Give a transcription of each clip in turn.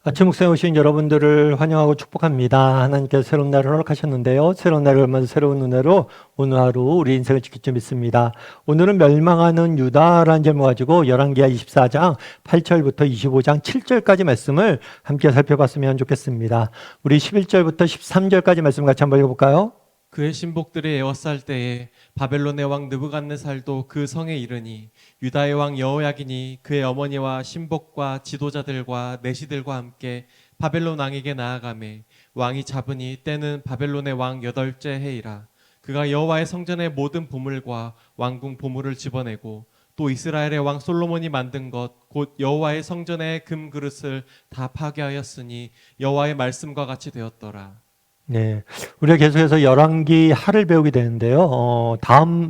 아침 묵상에 오신 여러분들을 환영하고 축복합니다. 하나님께서 새로운 날을 허락하셨는데요. 새로운 날을 얼마나 새로운 은혜로 오늘 하루 우리 인생을 지킬 줄 믿습니다. 오늘은 멸망하는 유다라는 제목 가지고 열왕기하 24장 8절부터 25장 7절까지 말씀을 함께 살펴봤으면 좋겠습니다. 우리 11절부터 13절까지 말씀 같이 한번 읽어볼까요? 그의 신복들이 에워쌀 때에 바벨론의 왕 느부갓네살도 그 성에 이르니 유다의 왕 여호야긴이 그의 어머니와 신복과 지도자들과 내시들과 함께 바벨론 왕에게 나아가매 왕이 잡으니 때는 바벨론의 왕 8째 해이라. 그가 여호와의 성전의 모든 보물과 왕궁 보물을 집어내고 또 이스라엘의 왕 솔로몬이 만든 것 곧 여호와의 성전의 금 그릇을 다 파괴하였으니 여호와의 말씀과 같이 되었더라. 네, 우리가 계속해서 열왕기 하를 배우게 되는데요.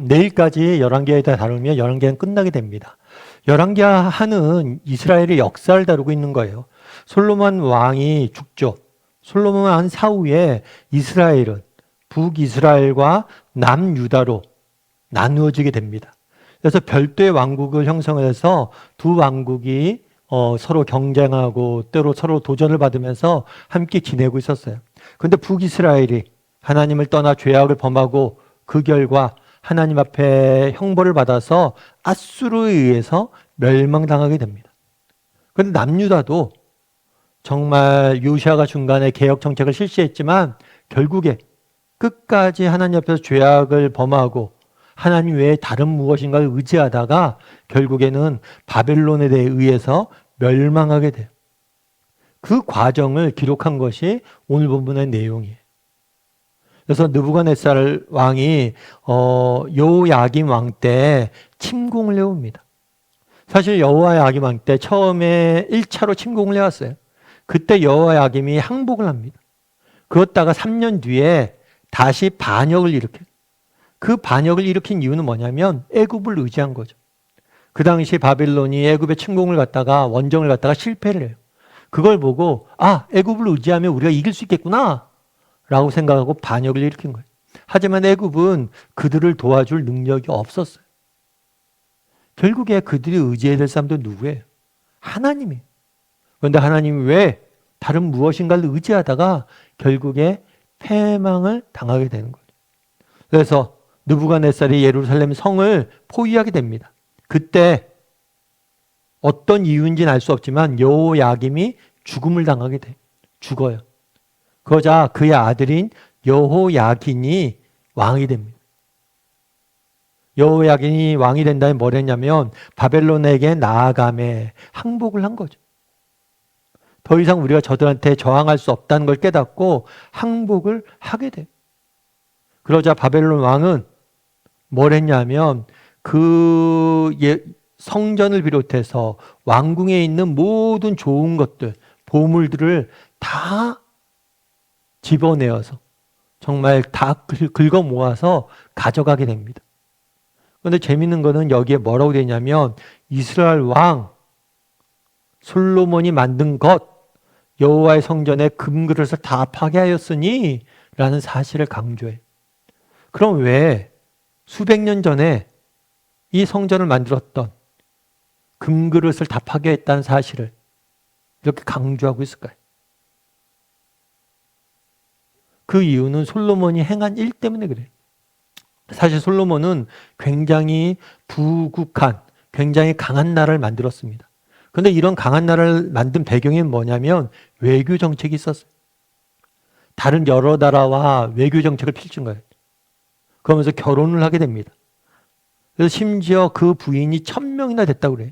내일까지 열왕기하에 다루면 열왕기는 끝나게 됩니다. 열왕기하 하는 이스라엘의 역사를 다루고 있는 거예요. 솔로몬 왕이 죽죠. 솔로몬 왕 사후에 이스라엘은 북이스라엘과 남유다로 나누어지게 됩니다. 그래서 별도의 왕국을 형성해서 두 왕국이 서로 경쟁하고 때로 서로 도전을 받으면서 함께 지내고 있었어요. 그런데 북이스라엘이 하나님을 떠나 죄악을 범하고 그 결과 하나님 앞에 형벌을 받아서 앗수르에 의해서 멸망당하게 됩니다. 그런데 남유다도 정말 요시아가 중간에 개혁 정책을 실시했지만 결국에 끝까지 하나님 앞에서 죄악을 범하고 하나님 외에 다른 무엇인가를 의지하다가 결국에는 바벨론에 대해 의해서 멸망하게 돼요. 그 과정을 기록한 것이 오늘 본문의 내용이에요. 그래서 느부갓네살 왕이 여호야김 왕 때 침공을 해옵니다. 사실 여호야김 왕 때 처음에 1차로 침공을 해왔어요. 그때 여호야김이 항복을 합니다. 그러다가 3년 뒤에 다시 반역을 일으켜요. 그 반역을 일으킨 이유는 뭐냐면 애굽을 의지한 거죠. 그 당시 바빌론이 애굽에 침공을 갔다가 원정을 갔다가 실패를 해요. 그걸 보고 애굽을 의지하면 우리가 이길 수 있겠구나 라고 생각하고 반역을 일으킨 거예요. 하지만 애굽은 그들을 도와줄 능력이 없었어요. 결국에 그들이 의지해야 될 사람도 누구예요? 하나님이에요. 그런데 하나님이 왜 다른 무엇인가를 의지하다가 결국에 패망을 당하게 되는 거예요. 그래서 느부갓네살이 예루살렘 성을 포위하게 됩니다. 그때 어떤 이유인지는 알 수 없지만 여호야김이 죽음을 당하게 돼. 죽어요. 그러자 그의 아들인 여호야긴이 왕이 됩니다. 여호야긴이 왕이 된 다음에 뭘 했냐면 바벨론에게 나아가매 항복을 한 거죠. 더 이상 우리가 저들한테 저항할 수 없다는 걸 깨닫고 항복을 하게 돼요. 그러자 바벨론 왕은 뭘 했냐면 성전을 비롯해서 왕궁에 있는 모든 좋은 것들, 보물들을 다 집어내어서 정말 다 긁어 모아서 가져가게 됩니다. 그런데 재밌는 거는 여기에 뭐라고 되냐면 이스라엘 왕 솔로몬이 만든 것, 여호와의 성전의 금그릇을 다 파괴하였으니 라는 사실을 강조해요. 그럼 왜 수백 년 전에 이 성전을 만들었던 금그릇을 다 파괴했다는 사실을 이렇게 강조하고 있을까요? 그 이유는 솔로몬이 행한 일 때문에 그래요. 사실 솔로몬은 굉장히 부국한, 굉장히 강한 나라를 만들었습니다. 그런데 이런 강한 나라를 만든 배경이 뭐냐면 외교 정책이 있었어요. 다른 여러 나라와 외교 정책을 펼친 거예요. 그러면서 결혼을 하게 됩니다. 그래서 심지어 그 부인이 1000명이나 됐다고 그래요.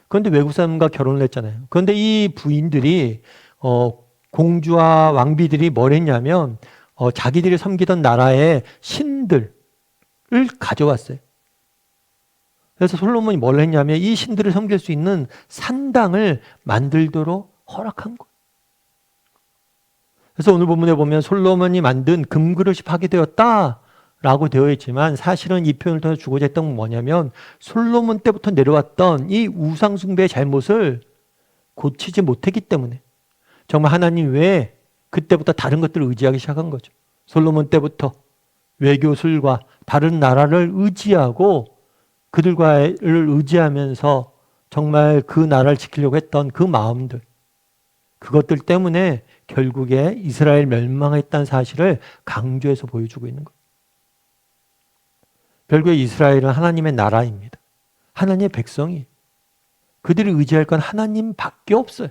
그런데 외국 사람과 결혼을 했잖아요. 그런데 이 부인들이 공주와 왕비들이 뭘 했냐면 자기들이 섬기던 나라의 신들을 가져왔어요. 그래서 솔로몬이 뭘 했냐면 이 신들을 섬길 수 있는 산당을 만들도록 허락한 거예요. 그래서 오늘 본문에 보면 솔로몬이 만든 금그릇이 파괴되었다라고 되어 있지만 사실은 이 표현을 통해서 주고자 했던 건 뭐냐면 솔로몬 때부터 내려왔던 이 우상숭배의 잘못을 고치지 못했기 때문에 정말 하나님 외에 그때부터 다른 것들을 의지하기 시작한 거죠. 솔로몬 때부터 외교술과 다른 나라를 의지하고 그들과를 의지하면서 정말 그 나라를 지키려고 했던 그 마음들, 그것들 때문에 결국에 이스라엘 멸망했다는 사실을 강조해서 보여주고 있는 거예요. 결국에 이스라엘은 하나님의 나라입니다. 하나님의 백성이. 그들이 의지할 건 하나님밖에 없어요.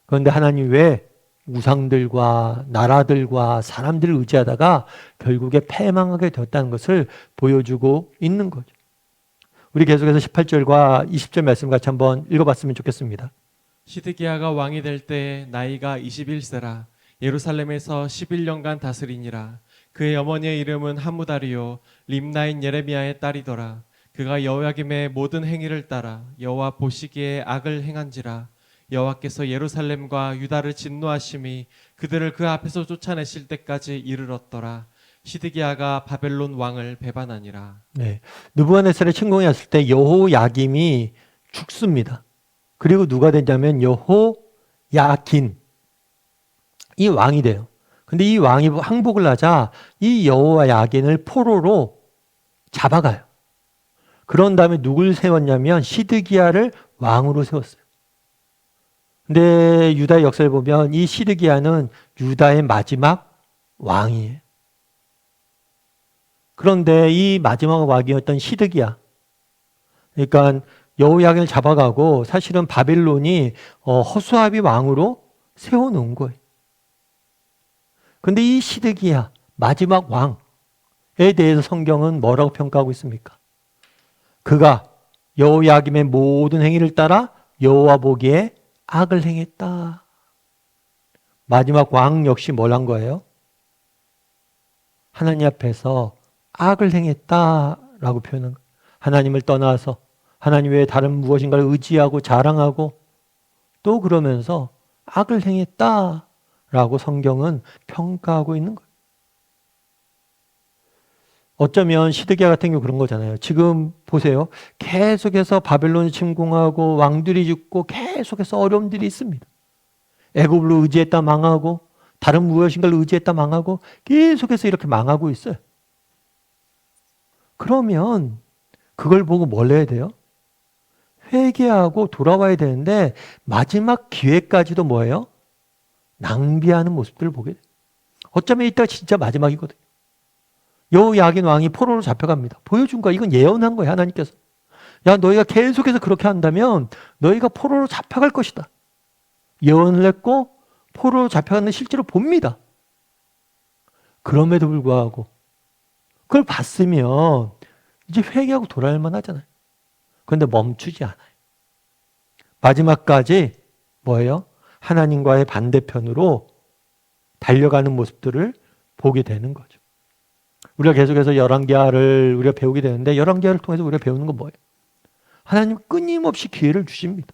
그런데 하나님 왜 우상들과 나라들과 사람들을 의지하다가 결국에 패망하게 되었다는 것을 보여주고 있는 거죠. 우리 계속해서 18절과 20절 말씀 같이 한번 읽어봤으면 좋겠습니다. 시드기야가 왕이 될 때 나이가 21세라 예루살렘에서 11년간 다스리니라. 그의 어머니의 이름은 하무다리요 림나인 예레미야의 딸이더라. 그가 여호야김의 모든 행위를 따라 여호와 보시기에 악을 행한지라. 여호와께서 예루살렘과 유다를 진노하심이 그들을 그 앞에서 쫓아내실 때까지 이르렀더라. 시드기야가 바벨론 왕을 배반하니라. 네, 느부갓네살의 침공이 왔을 때 여호야김이 죽습니다. 그리고 누가 되냐면 여호야긴 이 왕이 돼요. 근데 이 왕이 항복을 하자 이 여호야긴을 포로로 잡아가요. 그런 다음에 누굴 세웠냐면 시드기야를 왕으로 세웠어요. 근데 유다의 역사를 보면 이 시드기야는 유다의 마지막 왕이에요. 그런데 이 마지막 왕이었던 시드기야, 그러니까 여호야긴을 잡아가고 사실은 바벨론이 허수아비 왕으로 세워놓은 거예요. 근데 이 시드기야 마지막 왕에 대해서 성경은 뭐라고 평가하고 있습니까? 그가 여호야김의 모든 행위를 따라 여호와 보기에 악을 행했다. 마지막 왕 역시 뭘 한 거예요? 하나님 앞에서 악을 행했다라고 표현한 거예요. 하나님을 떠나서 하나님 외에 다른 무엇인가를 의지하고 자랑하고 또 그러면서 악을 행했다라고 성경은 평가하고 있는 거예요. 어쩌면 시드기야 같은 경우 그런 거잖아요. 지금 보세요. 계속해서 바벨론이 침공하고 왕들이 죽고 계속해서 어려움들이 있습니다. 애굽을 의지했다 망하고 다른 무엇인가를 의지했다 망하고 계속해서 이렇게 망하고 있어요. 그러면 그걸 보고 뭘 해야 돼요? 회개하고 돌아와야 되는데 마지막 기회까지도 뭐예요? 낭비하는 모습들을 보게 돼요. 어쩌면 이따가 진짜 마지막이거든요. 여호야긴 왕이 포로로 잡혀갑니다. 보여준 거야. 이건 예언한 거야, 하나님께서. 야, 너희가 계속해서 그렇게 한다면 너희가 포로로 잡혀갈 것이다. 예언을 했고 포로로 잡혀가는 실제로 봅니다. 그럼에도 불구하고 그걸 봤으면 이제 회개하고 돌아올 만하잖아요. 그런데 멈추지 않아요. 마지막까지 뭐예요? 하나님과의 반대편으로 달려가는 모습들을 보게 되는 거죠. 우리가 계속해서 열왕기하를 우리가 배우게 되는데 열왕기하를 통해서 우리가 배우는 건 뭐예요? 하나님 끊임없이 기회를 주십니다.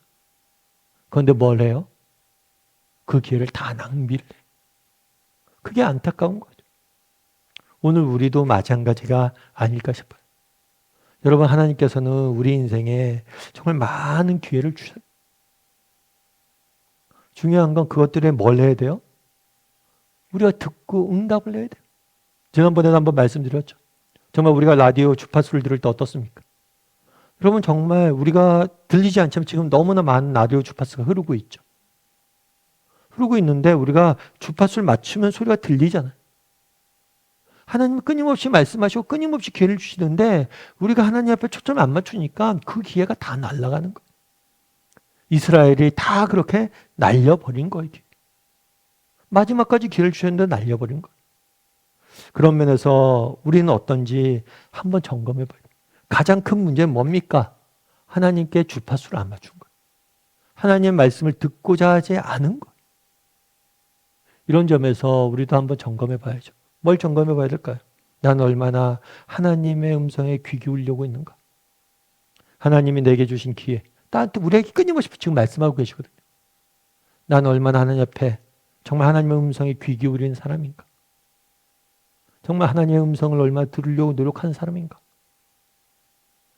그런데 뭘 해요? 그 기회를 다 낭비를 해요. 그게 안타까운 거죠. 오늘 우리도 마찬가지가 아닐까 싶어요. 여러분, 하나님께서는 우리 인생에 정말 많은 기회를 주셔요. 중요한 건 그것들에 뭘 해야 돼요? 우리가 듣고 응답을 해야 돼요. 지난번에도 한번 말씀드렸죠. 정말 우리가 라디오 주파수를 들을 때 어떻습니까? 여러분, 정말 우리가 들리지 않지만 지금 너무나 많은 라디오 주파수가 흐르고 있죠. 흐르고 있는데 우리가 주파수를 맞추면 소리가 들리잖아요. 하나님은 끊임없이 말씀하시고 끊임없이 기회를 주시는데 우리가 하나님 앞에 초점을 안 맞추니까 그 기회가 다 날아가는 거예요. 이스라엘이 다 그렇게 날려버린 거예요. 마지막까지 기회를 주셨는데 날려버린 거예요. 그런 면에서 우리는 어떤지 한번 점검해 봐요. 가장 큰 문제는 뭡니까? 하나님께 주파수를 안 맞춘 거예요. 하나님의 말씀을 듣고자 하지 않은 거예요. 이런 점에서 우리도 한번 점검해 봐야죠. 뭘 점검해 봐야 될까요? 난 얼마나 하나님의 음성에 귀 기울이려고 있는가? 하나님이 내게 주신 기회, 나한테 우리에게 끊임없이 지금 말씀하고 계시거든요. 난 얼마나 하나님 앞에 정말 하나님의 음성에 귀 기울이는 사람인가? 정말 하나님의 음성을 얼마나 들으려고 노력하는 사람인가?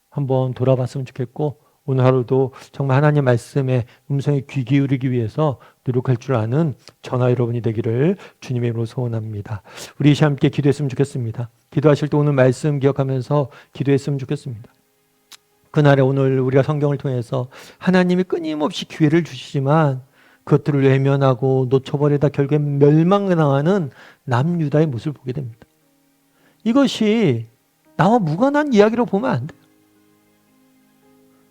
한번 돌아봤으면 좋겠고 오늘 하루도 정말 하나님의 말씀에 음성에 귀 기울이기 위해서 노력할 줄 아는 저나 여러분이 되기를 주님의 이름으로 소원합니다. 우리 이 시간 함께 기도했으면 좋겠습니다. 기도하실 때 오늘 말씀 기억하면서 기도했으면 좋겠습니다. 그날에 오늘 우리가 성경을 통해서 하나님이 끊임없이 기회를 주시지만 그것들을 외면하고 놓쳐버리다 결국에 멸망당하는 남유다의 모습을 보게 됩니다. 이것이 나와 무관한 이야기로 보면 안 돼요.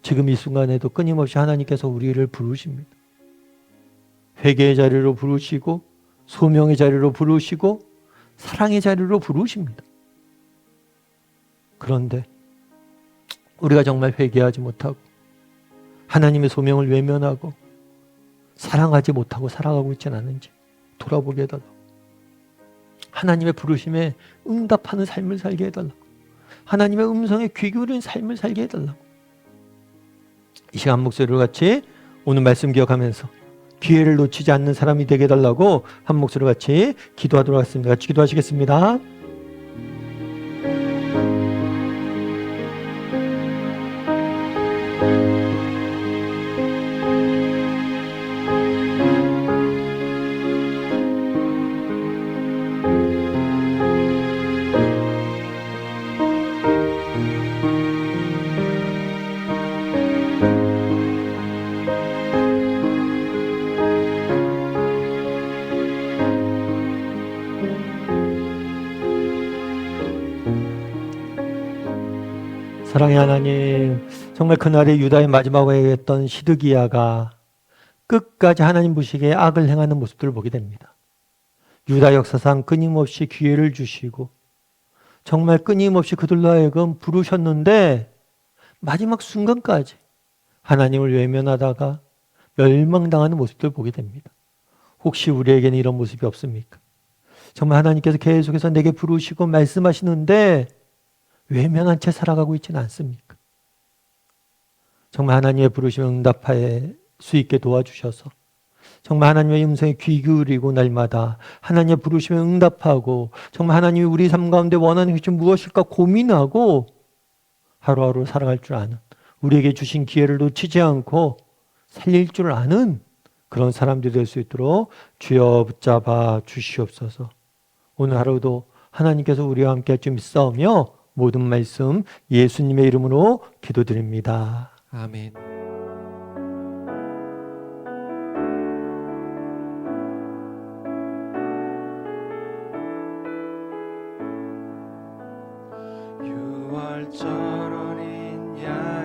지금 이 순간에도 끊임없이 하나님께서 우리를 부르십니다. 회개의 자리로 부르시고 소명의 자리로 부르시고 사랑의 자리로 부르십니다. 그런데 우리가 정말 회개하지 못하고 하나님의 소명을 외면하고 사랑하지 못하고 살아가고 있지는 않은지 돌아보게 해달라고. 하나님의 부르심에 응답하는 삶을 살게 해달라고. 하나님의 음성에 귀 기울이는 삶을 살게 해달라고. 이 시간 목소리로 같이 오늘 말씀 기억하면서 기회를 놓치지 않는 사람이 되게 해달라고 한 목소리로 같이 기도하도록 하겠습니다. 같이 기도하시겠습니다. 사랑의 하나님, 정말 그날의 유다의 마지막 왕이었던 시드기야가 끝까지 하나님 보시기에 악을 행하는 모습들을 보게 됩니다. 유다 역사상 끊임없이 기회를 주시고 정말 끊임없이 그들로 하여금 부르셨는데 마지막 순간까지 하나님을 외면하다가 멸망당하는 모습들을 보게 됩니다. 혹시 우리에게는 이런 모습이 없습니까? 정말 하나님께서 계속해서 내게 부르시고 말씀하시는데 외면한 채 살아가고 있지는 않습니까? 정말 하나님의 부르심에 응답할 수 있게 도와주셔서 정말 하나님의 음성에 귀 기울이고 날마다 하나님의 부르심에 응답하고 정말 하나님이 우리 삶 가운데 원하는 것이 무엇일까 고민하고 하루하루 살아갈 줄 아는, 우리에게 주신 기회를 놓치지 않고 살릴 줄 아는 그런 사람들이 될 수 있도록 주여 붙잡아 주시옵소서. 오늘 하루도 하나님께서 우리와 함께 좀 있사오며 모든 말씀 예수님의 이름으로 기도드립니다. 아멘. 유월절 어린 양